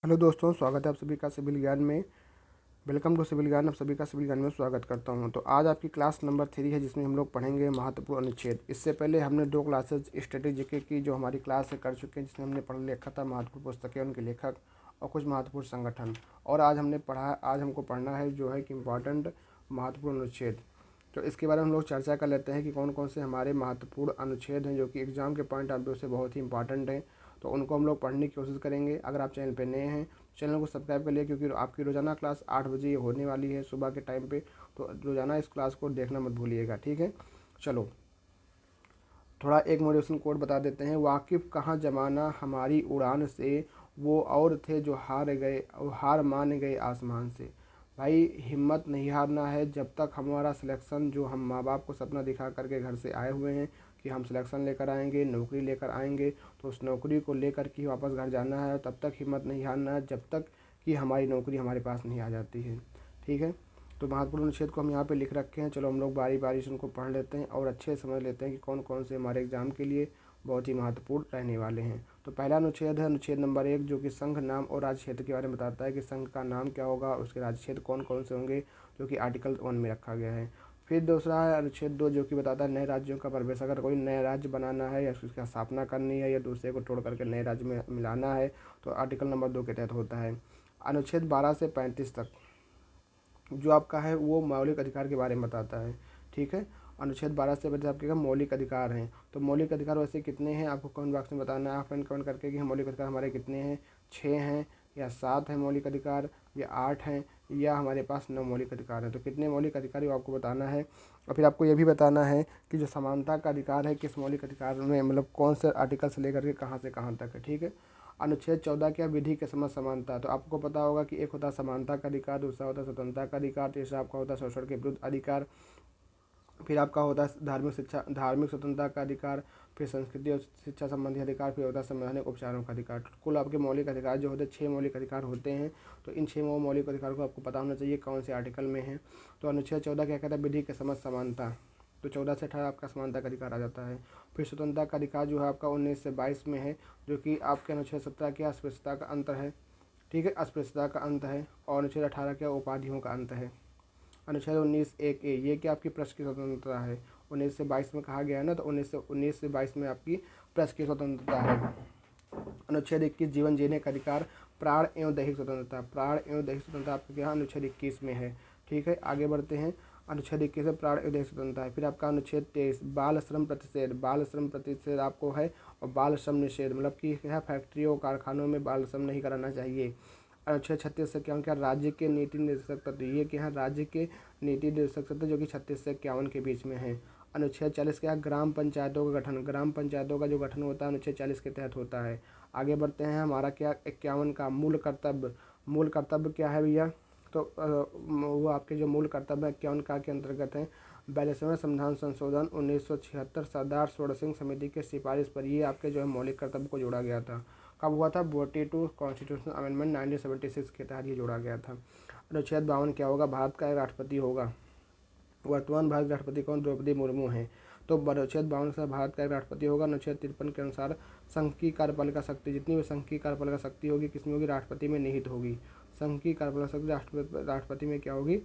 Hello दोस्तों, स्वागत है आप सभी का सिविल ज्ञान में। वेलकम टू सिविल ज्ञान। आप सभी का सिविल ज्ञान में स्वागत करता हूं। तो आज आपकी क्लास नंबर 3 है, जिसमें हम लोग पढ़ेंगे महत्वपूर्ण अनुच्छेद। इससे पहले हमने 2 क्लासेज स्टैटिक जीके की जो हमारी क्लास है कर चुके हैं, जिसमें हमने पढ़ लिखा था महत्वपूर्ण पुस्तकें, उनके लेखक और कुछ महत्वपूर्ण संगठन। और आज हमको पढ़ना है जो है कि इम्पॉर्टेंट महत्वपूर्ण अनुच्छेद। तो इसके बारे में हम लोग चर्चा कर लेते हैं कि कौन कौन से हमारे महत्वपूर्ण अनुच्छेद हैं जो कि एग्ज़ाम के पॉइंट ऑफ व्यू से बहुत ही इंपॉर्टेंट हैं। तो उनको हम लोग पढ़ने की कोशिश करेंगे। अगर आप चैनल पर नए हैं, चैनल को सब्सक्राइब कर लिए, क्योंकि आपकी रोज़ाना क्लास 8 बजे होने वाली है सुबह के टाइम पे। तो रोज़ाना इस क्लास को देखना मत भूलिएगा, ठीक है। चलो, थोड़ा एक मोटिवेशन कोड बता देते हैं। वाकिफ़ कहाँ ज़माना हमारी उड़ान से, वो और थे जो हार मान गए आसमान से। भाई, हिम्मत नहीं हारना है। जब तक हमारा सिलेक्शन, जो हम माँ बाप को सपना दिखा करके घर से आए हुए हैं कि हम सिलेक्शन लेकर आएंगे, नौकरी लेकर आएंगे, तो उस नौकरी को लेकर के वापस घर जाना है। तब तक हिम्मत नहीं हारना है जब तक कि हमारी नौकरी हमारे पास नहीं आ जाती है, ठीक है। तो महत्वपूर्ण अनुच्छेद को हम यहाँ पे लिख रखे हैं। चलो हम लोग बारी बारी से उनको पढ़ लेते हैं और अच्छे से समझ लेते हैं कि कौन कौन से हमारे एग्जाम के लिए बहुत ही महत्वपूर्ण रहने वाले हैं। तो पहला अनुच्छेद है अनुच्छेद नंबर 1, जो कि संघ, नाम और राज्य क्षेत्र के बारे में बताता है कि संघ का नाम क्या होगा, उसके राज्य क्षेत्र कौन कौन से होंगे, जो कि आर्टिकल 1 में रखा गया है। फिर दूसरा है अनुच्छेद 2, जो कि बताता है नए राज्यों का प्रवेश। अगर कोई नया राज्य बनाना है या उसकी स्थापना करनी है या दूसरे को तोड़ करके नए राज्य में मिलाना है, तो आर्टिकल नंबर 2 के तहत होता है। अनुच्छेद 12 से 35 तक जो आपका है वो मौलिक अधिकार के बारे में बताता है, ठीक है। अनुच्छेद 12 से 25 आपके मौलिक अधिकार हैं। तो मौलिक अधिकार वैसे कितने हैं आपको कमेंट बॉक्स में बताना है, आप फ्रेंड कमेंट करके कि मौलिक अधिकार हमारे कितने हैं, 6 हैं या 7 हैं मौलिक अधिकार, या 8 हैं, या हमारे पास 9 मौलिक अधिकार हैं। तो कितने मौलिक अधिकार वो आपको बताना है। और फिर आपको ये भी बताना है कि जो समानता का अधिकार है किस मौलिक अधिकार में, मतलब कौन से आर्टिकल से लेकर के कहाँ से कहाँ तक है, ठीक है। अनुच्छेद 14 क्या, विधि के समक्ष समानता। तो आपको पता होगा कि एक होता है समानता का अधिकार, दूसरा होता है स्वतंत्रता का अधिकार, तीसरा आपका होता है शोषण के विरुद्ध अधिकार, फिर आपका होता है धार्मिक स्वतंत्रता का अधिकार, फिर संस्कृति और शिक्षा संबंधी अधिकार, फिर होता है संवैधानिक उपचारों का अधिकार। तो कुल आपके मौलिक अधिकार जो होते हैं 6 मौलिक अधिकार होते हैं। तो इन 6 मौलिक अधिकार को आपको पता होना चाहिए कौन से आर्टिकल में है। तो अनुच्छेद 14 क्या कहता है, विधि के समक्ष समानता। तो 14 से 18 आपका समानता का अधिकार आ जाता है। फिर स्वतंत्रता का अधिकार जो है आपका 19 से 22 में है, जो कि आपके अनुच्छेद 17 के अस्पृश्यता का अंतर है, ठीक है, अस्पृश्यता का अंत है। और अनुच्छेद 18 के उपाधियों का अंत है। अनुच्छेद 19(1)(a), ये कि आपकी प्रेस की स्वतंत्रता है। 19 से 22 में कहा गया है ना, तो 19 से 22 में आपकी प्रेस की स्वतंत्रता है। अनुच्छेद 21, जीवन जीने का अधिकार, प्राण एवं दैहिक स्वतंत्रता। प्राण एवं दैहिक स्वतंत्रता आपके यहाँ अनुच्छेद 21 में है, ठीक है। आगे बढ़ते हैं। अनुच्छेद 21 में प्राण एवं दैहिक स्वतंत्रता है। फिर आपका अनुच्छेद 23, बाल श्रम प्रतिषेध। बाल श्रम प्रतिषेध आपको है, और बाल श्रम निषेध, मतलब कि क्या, फैक्ट्रियों कारखानों में बाल श्रम नहीं कराना चाहिए। अनुच्छेद 36 से इक्यावन क्या, राज्य के नीति निर्देशक तत्व। ये क्या है, राज्य के नीति निर्देशक तत्व, जो कि 36 से 51 के बीच में है। अनुच्छेद 40 क्या, ग्राम पंचायतों का गठन। ग्राम पंचायतों का जो गठन होता है अनुच्छेद 40 के तहत होता है। आगे बढ़ते हैं। हमारा क्या, 51 का मूल कर्तव्य। मूल कर्तव्य क्या है भैया, तो वो आपके जो मूल कर्तव्य 51 का के अंतर्गत है। 42वें संविधान संशोधन 1976 सरदार स्वर्ण सिंह समिति के सिफारिश पर ये आपके जो है मौलिक कर्तव्य को जोड़ा गया था। कब हुआ था, 42 कॉन्स्टिट्यूशनल अमेंडमेंट 1976 के तहत ये जोड़ा गया था। अनुच्छेद 52 क्या होगा, भारत का एक राष्ट्रपति होगा। वर्तमान भारत के राष्ट्रपति कौन, द्रौपदी मुर्मू हैं। तो अनुच्छेद 52 से भारत का एक राष्ट्रपति होगा। अनुच्छेद 53 के अनुसार संघ की कार्यपालिका शक्ति, जितनी भी संघ की कार्यपालिका शक्ति होगी किसमें होगी, राष्ट्रपति में निहित होगी। संघ की कार्यपालिका शक्ति राष्ट्रपति में क्या होगी,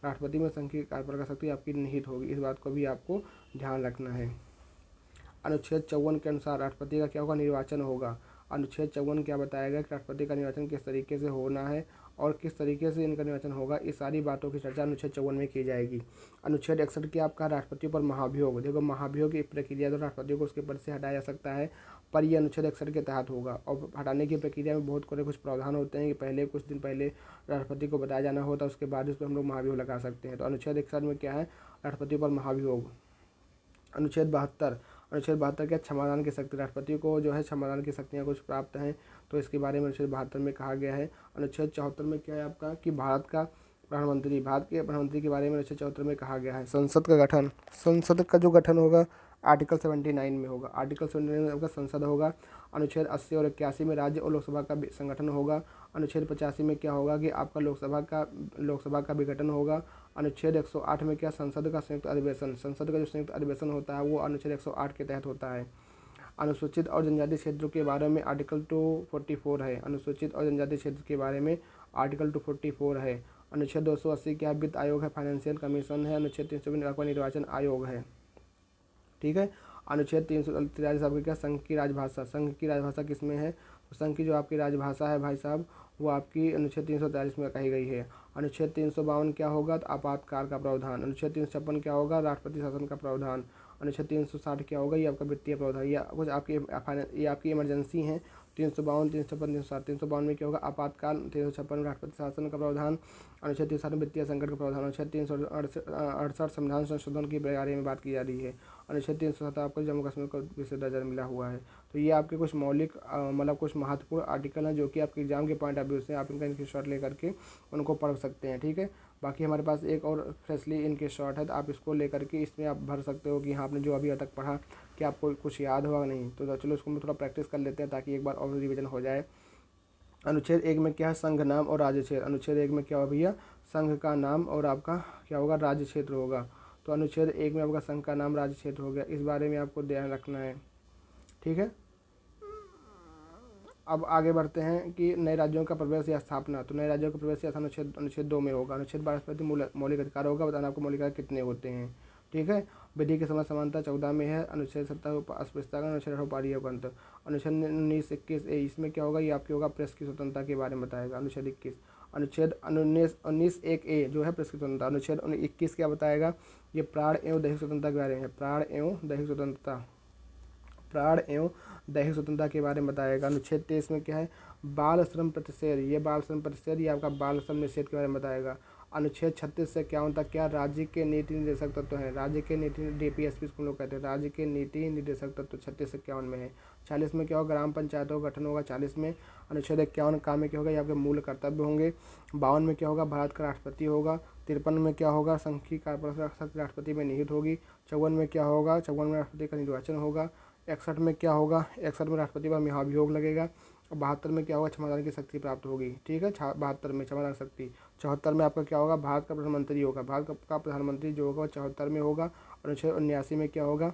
राष्ट्रपति में संघ की कार्यपालिका शक्ति आपकी निहित होगी। इस बात को भी आपको ध्यान रखना है। अनुच्छेद 54 के अनुसार राष्ट्रपति का क्या होगा, निर्वाचन होगा। अनुच्छेद 54 क्या बताएगा कि राष्ट्रपति का निर्वाचन किस तरीके से होना है और किस तरीके से इनका निर्वाचन होगा, इस सारी बातों की चर्चा अनुच्छेद 54 में की जाएगी। अनुच्छेद 61 की आपका राष्ट्रपतियों पर महाभियोग। देखो, महाभियोग की प्रक्रिया तो राष्ट्रपतियों को उसके पद से हटाया जा सकता है, पर यह अनुच्छेद 61 के तहत होगा। और हटाने की प्रक्रिया में बहुत कुछ प्रावधान होते हैं कि पहले कुछ दिन पहले राष्ट्रपति को बताया जाना होता है, उसके बाद उस पर हम लोग महाभियोग लगा सकते हैं। तो अनुच्छेद 61 में क्या है, राष्ट्रपतियों पर महाभियोग। अनुच्छेद 72 क्या, क्षमादान की शक्ति। राष्ट्रपति को जो है क्षमादान की शक्तियाँ कुछ प्राप्त हैं, तो इसके बारे में अनुच्छेद 72 में कहा गया है। अनुच्छेद 74 में क्या है आपका कि भारत के प्रधानमंत्री के बारे में अनुच्छेद 74 में कहा गया है। संसद का गठन, संसद का जो गठन होगा आर्टिकल 79 में होगा। आर्टिकल 79 में आपका संसद होगा। अनुच्छेद 80 और 81 में राज्य और लोकसभा का संगठन होगा। अनुच्छेद 85 में क्या होगा कि आपका लोकसभा का विघटन होगा। अनुच्छेद 108 में क्या, संसद का संयुक्त अधिवेशन। संसद का जो संयुक्त अधिवेशन होता है वो अनुच्छेद 108 के तहत होता है। अनुसूचित और जनजाति क्षेत्रों के बारे में आर्टिकल 244 है। अनुसूचित और जनजाति क्षेत्र के बारे में आर्टिकल 244 है। अनुच्छेद 280 क्या वित्त आयोग है, फाइनेंशियल कमीशन है। अनुच्छेद 320 आपका निर्वाचन आयोग है। ठीक है। अनुच्छेद 343 आपकी क्या, संघ की राजभाषा। संघ की राजभाषा किसमें है, तो संघ की जो आपकी राजभाषा है भाई साहब वो आपकी अनुच्छेद 343 में कही गई है। अनुच्छेद 352 क्या होगा, तो आपातकाल का प्रावधान। अनुच्छेद 356 क्या होगा, राष्ट्रपति शासन का प्रावधान। अनुच्छेद 360 क्या होगा, ये आपका वित्तीय प्रावधान। या कुछ आपकी ये आपकी इमरजेंसी है। 352, 356, 360। 352 में क्या होगा, आपातकाल। 356 राष्ट्रपति शासन का प्रावधान। अनुच्छेद 360 वित्तीय संकट का प्रावधान। अनुच्छेद 368 संविधान संशोधन के बारे में बात की जा रही है। अनुच्छेद 307 आपको जम्मू कश्मीर को विशेष दर्जा मिला हुआ है। तो ये आपके कुछ मौलिक मतलब कुछ महत्वपूर्ण आर्टिकल हैं जो कि आपके एग्जाम के पॉइंट ऑफ व्यू से आप इनका स्क्रीनशॉट लेकर के उनको पढ़ सकते हैं। ठीक है। बाकी हमारे पास एक और फ्रेशली इनके शॉट है, तो आप इसको लेकर के इसमें आप भर सकते हो कि हाँ आपने जो अभी तक पढ़ा कि आपको कुछ याद होगा नहीं। तो चलो इसको हम थोड़ा प्रैक्टिस कर लेते हैं ताकि एक बार और रिवीजन हो जाए। अनुच्छेद 1 में क्या है, संघ नाम और राज्य क्षेत्र। अनुच्छेद 1 में क्या होगा भैया, संघ का नाम और आपका क्या होगा, राज्य क्षेत्र होगा। तो अनुच्छेद 1 में आपका संघ का नाम राज्य क्षेत्र हो गया, इस बारे में आपको ध्यान रखना है। ठीक है। अब आगे बढ़ते हैं कि नए राज्यों का प्रवेश या स्थापना। तो नए राज्यों का प्रवेश या अनुच्छेद 2 में होगा। अनुच्छेद 12 मौलिक अधिकार होगा, बताना आपको मौलिक अधिकार कितने होते हैं। ठीक है। विधि के समय समानता 14 में है। अनुच्छेद 17 अस्पृश्यता का। अनुच्छेद 18 पारियों का अंतर। अनुच्छेद 19 21 इसमें क्या होगा, ये आपकी होगा प्रेस की स्वतंत्रता के बारे में बताएगा। अनुच्छेद 21 अनुच्छेद 19 1A जो है प्रेस की स्वतंत्रता। अनुच्छेद 21 क्या बताएगा, ये प्राण एवं दैहिक स्वतंत्रता के बारे में है। प्राण एवं दैहिक स्वतंत्रता, प्राण एवं दैहिक स्वतंत्रता के बारे में बताएगा। अनुच्छेद 23 में क्या है, बाल श्रम प्रतिषेध। ये बाल श्रम प्रतिषेध, ये आपका बाल श्रम निषेध के बारे में बताएगा। अनुच्छेद 36 से 51 तक क्या, राज्य के नीति निर्देशक तत्व है। राज्य के नीति DPSP को लोग कहते हैं। राज्य के नीति निर्देशक तत्व 36 से 51 में है। 40 में क्या होगा, ग्राम पंचायतों का गठन होगा। 40 में। अनुच्छेद 51 काम में क्या होगा, ये आपके मूल कर्तव्य होंगे। 52 में क्या होगा, भारत का राष्ट्रपति होगा। 53 में क्या होगा, संघ की कार्यपालक राष्ट्रपति में निहित होगी। 54 में क्या होगा, 54 में राष्ट्रपति का निर्वाचन होगा। 61 में क्या होगा, 61 में राष्ट्रपति पर महाभियोग लगेगा। और 72 में क्या होगा, क्षमादान की शक्ति प्राप्त होगी। ठीक है। 72 में क्षमादान शक्ति। 74 में आपका क्या होगा, भारत का प्रधानमंत्री होगा। भारत का प्रधानमंत्री जो होगा 74 में होगा। अनुच्छेद 79 में क्या होगा,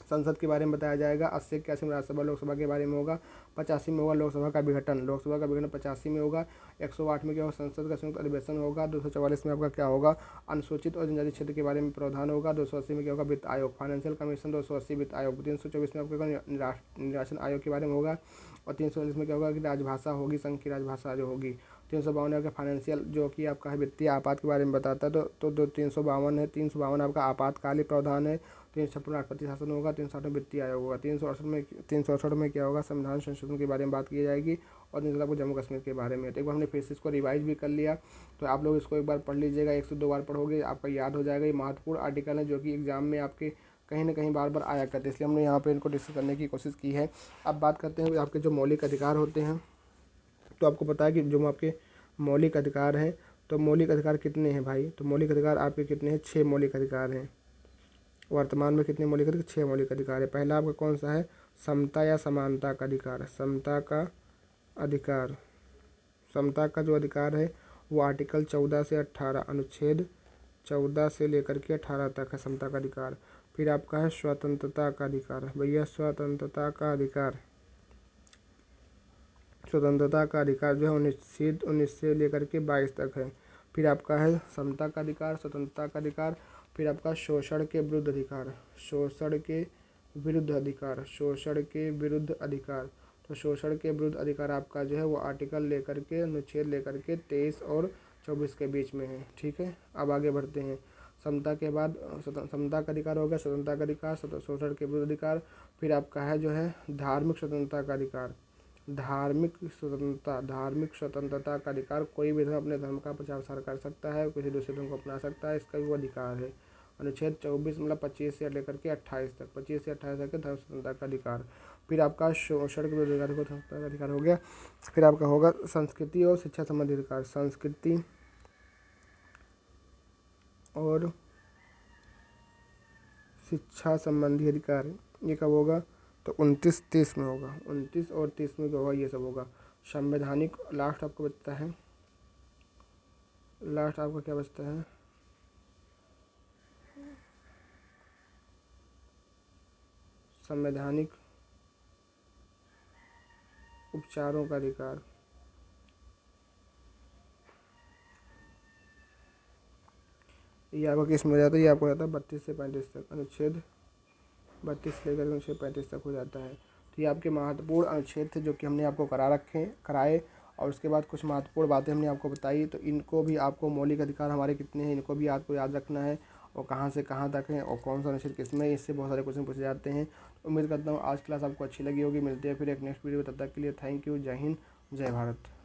संसद के बारे में बताया जाएगा। 80 81 में राज्यसभा लोकसभा के बारे में होगा। 85 में होगा लोकसभा का विघटन। लोकसभा का विघटन 85 में होगा। 108 में क्या होगा, संसद का संयुक्त अधिवेशन होगा। 244 में आपका क्या होगा, अनुसूचित और जनजाति क्षेत्र के बारे में प्रावधान होगा। 280 में क्या होगा, वित्त आयोग, फाइनेंशियल कमीशन। 280 वित्त आयोग। 324 में आपका निर्वाचन आयोग के बारे में होगा। और 319 में क्या होगा कि राजभाषा होगी, संघ की राजभाषा जो होगी। 352 आपका फाइनेंशियल जो कि आपका है वित्तीय आपात के बारे में बताता है। तो 352 है। 352 आपका आपातकालीन प्रावधान है। 356 राष्ट्रपति शासन होगा। 360 में वित्तीय आयोग होगा। 368 में क्या होगा, संविधान संशोधन के बारे में बात की जाएगी। और 360 आपको जम्मू कश्मीर के बारे में। तो एक बार हमने फिर से इसको रिवाइज भी कर लिया, तो आप लोग इसको एक बार पढ़ लीजिएगा। 1 से 2 बार पढ़ोगे आपका याद हो जाएगा। ये महत्वपूर्ण आर्टिकल है जो कि एग्जाम में आपके कहीं ना कहीं बार बार आया करते हैं, इसलिए हमने यहाँ पे इनको डिस्कस करने की कोशिश की है। अब बात करते हैं आपके जो मौलिक अधिकार होते हैं। तो आपको पता है कि जो आपके मौलिक अधिकार हैं, तो मौलिक अधिकार कितने हैं भाई, तो मौलिक अधिकार आपके कितने हैं, 6 मौलिक अधिकार हैं। वर्तमान में कितने मौलिक अधिकार, 6 मौलिक अधिकार है। पहला आपका कौन सा है, समता या समानता का अधिकार। समता का अधिकार, समता का जो अधिकार है वो आर्टिकल 14 से 18, अनुच्छेद 14 से लेकर के 18 तक है समता का अधिकार। फिर आपका है स्वतंत्रता का अधिकार। भैया स्वतंत्रता का अधिकार, स्वतंत्रता का अधिकार जो है 19 से लेकर के 22 तक है। फिर आपका है समता का अधिकार, स्वतंत्रता का अधिकार। फिर आपका शोषण के विरुद्ध अधिकार, शोषण के विरुद्ध अधिकार, शोषण के विरुद्ध अधिकार। तो शोषण के विरुद्ध अधिकार आपका जो है वो आर्टिकल लेकर के अनुच्छेद लेकर के 23 और 24 के बीच में है। ठीक है। अब आगे बढ़ते हैं। समता के बाद समता का अधिकार हो गया, स्वतंत्रता का अधिकार, शोषण के विरुद्ध अधिकार। फिर आपका है जो है धार्मिक स्वतंत्रता का अधिकार, धार्मिक स्वतंत्रता, धार्मिक स्वतंत्रता का अधिकार। कोई भी धर्म अपने धर्म का प्रचार प्रसार कर सकता है, किसी दूसरे धर्म को अपना सकता है, इसका भी वो अधिकार है। अनुच्छेद 24 मतलब 25 से लेकर के 28 तक, 25 से 28 तक धर्म स्वतंत्रता का अधिकार। फिर आपका शोषण के विरुद्ध अधिकार का अधिकार हो गया। फिर आपका होगा संस्कृति और शिक्षा संबंधी अधिकार, संस्कृति और शिक्षा संबंधी अधिकार। ये कब होगा, तो 29-30 में होगा। 29 और 30 में जो होगा ये सब होगा। संवैधानिक लास्ट आपको बचता है, लास्ट आपका क्या बचता है, संवैधानिक उपचारों का अधिकार। ये आपका किस में हो जाता है? ये आपको हो जाता है 32 से 35 तक। अनुच्छेद 32 से लेकर अनुच्छेद 35 तक हो जाता है। तो ये आपके महत्वपूर्ण अनुच्छेद थे जो कि हमने आपको कराए। और उसके बाद कुछ महत्वपूर्ण बातें हमने आपको बताई। तो इनको भी आपको, मौलिक अधिकार हमारे कितने हैं, इनको भी आपको याद रखना है, और कहाँ से कहाँ तक हैं, और कौन सा अनुच्छेद किसमें है। इससे बहुत सारे क्वेश्चन पूछे जाते हैं। उम्मीद करता हूँ आज क्लास आपको अच्छी लगी होगी। मिलते हैं फिर एक नेक्स्ट वीडियो में। तब तक के लिए थैंक यू। जय हिंद, जय भारत।